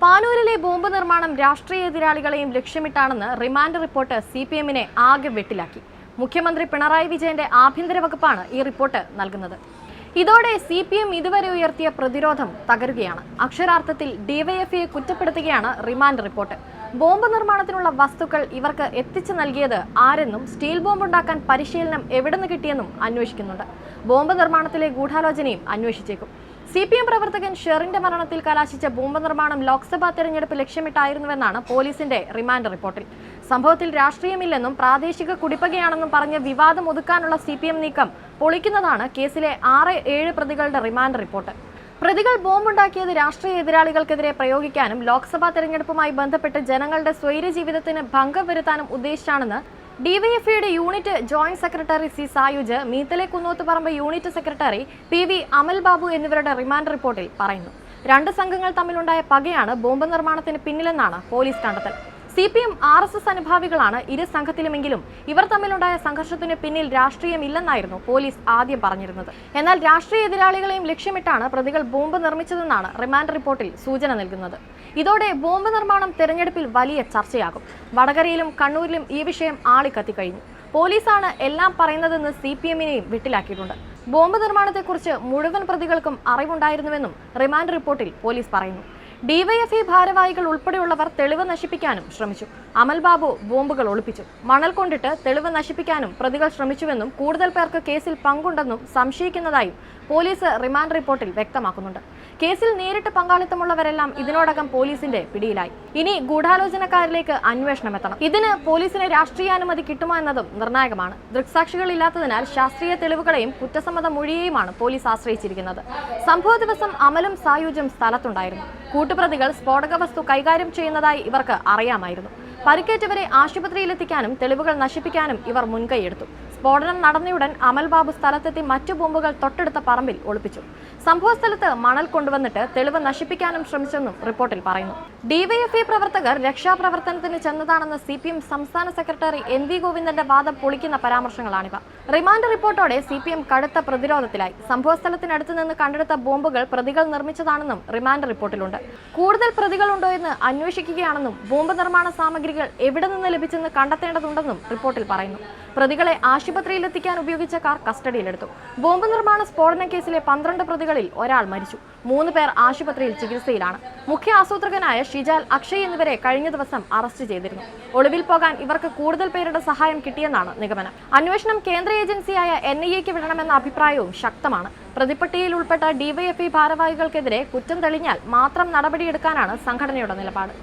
പാനൂരിലെ bomb നിർമ്മാണം രാഷ്ട്രീയ എതിരാളികളെയും ലക്ഷ്യമിട്ടാണെന്ന് remand report സിപിഎമ്മിനെ ആകെ വെട്ടിലാക്കി. മുഖ്യമന്ത്രി പിണറായി വിജയന്റെ ആഭ്യന്തര വകുപ്പാണ് ഈ റിപ്പോർട്ട് നൽകുന്നത്. ഇതോടെ സിപിഎം ഇതുവരെ ഉയർത്തിയ പ്രതിരോധം തകരുകയാണ്. അക്ഷരാർത്ഥത്തിൽ ഡിവൈഎഫ്ഐയെ കുറ്റപ്പെടുത്തുകയാണ് റിമാൻഡ് റിപ്പോർട്ട്. ബോംബ് നിർമ്മാണത്തിനുള്ള വസ്തുക്കൾ ഇവർക്ക് എത്തിച്ചു നൽകിയത് ആരെന്നും സ്റ്റീൽ ബോംബ് ഉണ്ടാക്കാൻ പരിശീലനം എവിടെ നിന്ന് കിട്ടിയെന്നും അന്വേഷിക്കുന്നുണ്ട്. ബോംബ് നിർമ്മാണത്തിലെ ഗൂഢാലോചനയും അന്വേഷിച്ചേക്കും. സിപിഎം പ്രവർത്തകൻ ഷെറിന്റെ മരണത്തിൽ കലാശിച്ച ബോംബ് നിർമ്മാണം ലോക്സഭാ തെരഞ്ഞെടുപ്പ് ലക്ഷ്യമിട്ടായിരുന്നുവെന്നാണ് പോലീസിന്റെ റിമാൻഡ് റിപ്പോർട്ടിൽ. സംഭവത്തിൽ രാഷ്ട്രീയമില്ലെന്നും പ്രാദേശിക കുടിപ്പകയാണെന്നും പറഞ്ഞ് വിവാദം ഒതുക്കാനുള്ള സിപിഎം നീക്കം പൊളിക്കുന്നതാണ് കേസിലെ 6-7 പ്രതികളുടെ റിമാൻഡ് റിപ്പോർട്ട്. പ്രതികൾ ബോംബുണ്ടാക്കിയത് രാഷ്ട്രീയ എതിരാളികൾക്കെതിരെ പ്രയോഗിക്കാനും ലോക്സഭാ തെരഞ്ഞെടുപ്പുമായി ബന്ധപ്പെട്ട് ജനങ്ങളുടെ സ്വൈര്യ ജീവിതത്തിന് ഭംഗം വരുത്താനും ഉദ്ദേശിച്ചാണെന്ന് ഡിവൈഎഫ്ഐയുടെ unit joint secretary C Sayuj, Meethale Kunnothuparamba unit secretary PV Amal Babu എന്നിവരുടെ റിമാൻഡ് റിപ്പോർട്ടിൽ പറയുന്നു. 2 സംഘങ്ങൾ തമ്മിലുണ്ടായ പകയാണ് ബോംബ് നിർമ്മാണത്തിന് പിന്നിലെന്നാണ് പോലീസ് കണ്ടെത്തൽ. സിപിഎം RSS അനുഭാവികളാണ് ഇരു സംഘത്തിലുമെങ്കിലും ഇവർ തമ്മിലുണ്ടായ സംഘർഷത്തിന് പിന്നിൽ രാഷ്ട്രീയമില്ലെന്നായിരുന്നു പോലീസ് ആദ്യം പറഞ്ഞിരുന്നത്. എന്നാൽ രാഷ്ട്രീയ എതിരാളികളെയും ലക്ഷ്യമിട്ടാണ് പ്രതികൾ ബോംബ് നിർമ്മിച്ചതെന്നാണ് റിമാൻഡ് റിപ്പോർട്ടിൽ സൂചന നൽകുന്നത്. ഇതോടെ ബോംബ് നിർമ്മാണം തെരഞ്ഞെടുപ്പിൽ വലിയ ചർച്ചയാകും. വടകരയിലും കണ്ണൂരിലും ഈ വിഷയം ആളിക്കത്തിക്കഴിഞ്ഞു. പോലീസാണ് എല്ലാം പറയുന്നതെന്ന് സിപിഎമ്മിനെയും വെട്ടിലാക്കിയിട്ടുണ്ട്. ബോംബ് നിർമ്മാണത്തെക്കുറിച്ച് മുഴുവൻ പ്രതികൾക്കും അറിവുണ്ടായിരുന്നുവെന്നും റിമാൻഡ് റിപ്പോർട്ടിൽ പോലീസ് പറയുന്നു. ഡിവൈഎഫ്ഐ ഭാരവാഹികൾ ഉൾപ്പെടെയുള്ളവർ തെളിവ് നശിപ്പിക്കാനും ശ്രമിച്ചു. അമൽ ബാബു ബോംബുകൾ ഒളിപ്പിച്ചു. മണൽ കൊണ്ടിട്ട് തെളിവ് നശിപ്പിക്കാനും പ്രതികൾ ശ്രമിച്ചുവെന്നും കൂടുതൽ പേർക്ക് കേസിൽ പങ്കുണ്ടെന്നും സംശയിക്കുന്നതായും പോലീസ് റിമാൻഡ് റിപ്പോർട്ടിൽ വ്യക്തമാക്കുന്നുണ്ട്. കേസിൽ നേരിട്ട് പങ്കാളിത്തമുള്ളവരെല്ലാം ഇതിനോടകം പോലീസിന്റെ പിടിയിലായി. ഇനി ഗൂഢാലോചനക്കാരിലേക്ക് അന്വേഷണം എത്തണം. ഇതിന് പോലീസിന് രാഷ്ട്രീയാനുമതി കിട്ടുമോ എന്നതും നിർണായകമാണ്. ദൃക്സാക്ഷികളില്ലാത്തതിനാൽ ശാസ്ത്രീയ തെളിവുകളെയും കുറ്റസമ്മത മൊഴിയെയുമാണ് പോലീസ് ആശ്രയിച്ചിരിക്കുന്നത്. സംഭവ ദിവസം അമലും സായുജും സ്ഥലത്തുണ്ടായിരുന്നു. കൂട്ടുപ്രതികൾ സ്ഫോടക വസ്തു കൈകാര്യം ചെയ്യുന്നതായി ഇവർക്ക് അറിയാമായിരുന്നു. പരിക്കേറ്റവരെ ആശുപത്രിയിലെത്തിക്കാനും തെളിവുകൾ നശിപ്പിക്കാനും ഇവർ മുൻകൈയെടുത്തു. സ്ഫോടനം നടന്നയുടൻ അമൽ ബാബു സ്ഥലത്തെത്തി മറ്റു ബോംബുകൾ തൊട്ടടുത്ത പറമ്പിൽ ഒളിപ്പിച്ചു. സംഭവസ്ഥലത്ത് മണൽ കൊണ്ടുവന്നിട്ട് തെളിവ് നശിപ്പിക്കാനും ശ്രമിച്ചെന്നും റിപ്പോർട്ടിൽ പറയുന്നു. ഡിവൈഎഫ്ഐ പ്രവർത്തകർ രക്ഷാപ്രവർത്തനത്തിന് ചെന്നതാണെന്ന് സിപിഎം സംസ്ഥാന സെക്രട്ടറി NV ഗോവിന്ദന്റെ വാദം പൊളിക്കുന്ന പരാമർശങ്ങളാണിവ. റിമാൻഡ് റിപ്പോർട്ടോടെ സിപിഎം കടുത്ത പ്രതിരോധത്തിലായി. സംഭവസ്ഥലത്തിനടുത്ത് നിന്ന് കണ്ടെടുത്ത ബോംബുകൾ പ്രതികൾ നിർമ്മിച്ചതാണെന്നും റിമാൻഡ് റിപ്പോർട്ടിലുണ്ട്. കൂടുതൽ പ്രതികളുണ്ടോ എന്ന് അന്വേഷിക്കുകയാണെന്നും ബോംബ് നിർമ്മാണ സാമഗ്രികൾ എവിടെ നിന്ന് ലഭിച്ചെന്ന് കണ്ടെത്തേണ്ടതുണ്ടെന്നും റിപ്പോർട്ടിൽ പറയുന്നു. പ്രതികളെ ആശുപത്രിയിലെത്തിക്കാൻ ഉപയോഗിച്ച കാർ കസ്റ്റഡിയിലെടുത്തു. ബോംബ് നിർമ്മാണ സ്ഫോടന കേസിലെ 12 പ്രതികളിൽ ഒരാൾ മരിച്ചു. 3 പേർ ആശുപത്രിയിൽ ചികിത്സയിലാണ്. മുഖ്യ ആസൂത്രകനായ ഷിജാൽ, അക്ഷയ് എന്നിവരെ കഴിഞ്ഞ ദിവസം അറസ്റ്റ് ചെയ്തിരുന്നു. ഒളിവിൽ പോകാൻ ഇവർക്ക് കൂടുതൽ പേരുടെ സഹായം കിട്ടിയെന്നാണ് നിഗമനം. അന്വേഷണം കേന്ദ്ര ഏജൻസിയായ NIA-ക്ക് വിടണമെന്ന അഭിപ്രായവും ശക്തമാണ്. പ്രതിപ്പട്ടികയിൽ ഉൾപ്പെട്ട ഡിവൈഎഫ്ഐ ഭാരവാഹികൾക്കെതിരെ കുറ്റം തെളിഞ്ഞാൽ മാത്രം നടപടിയെടുക്കാനാണ് സംഘടനയുടെ നിലപാട്.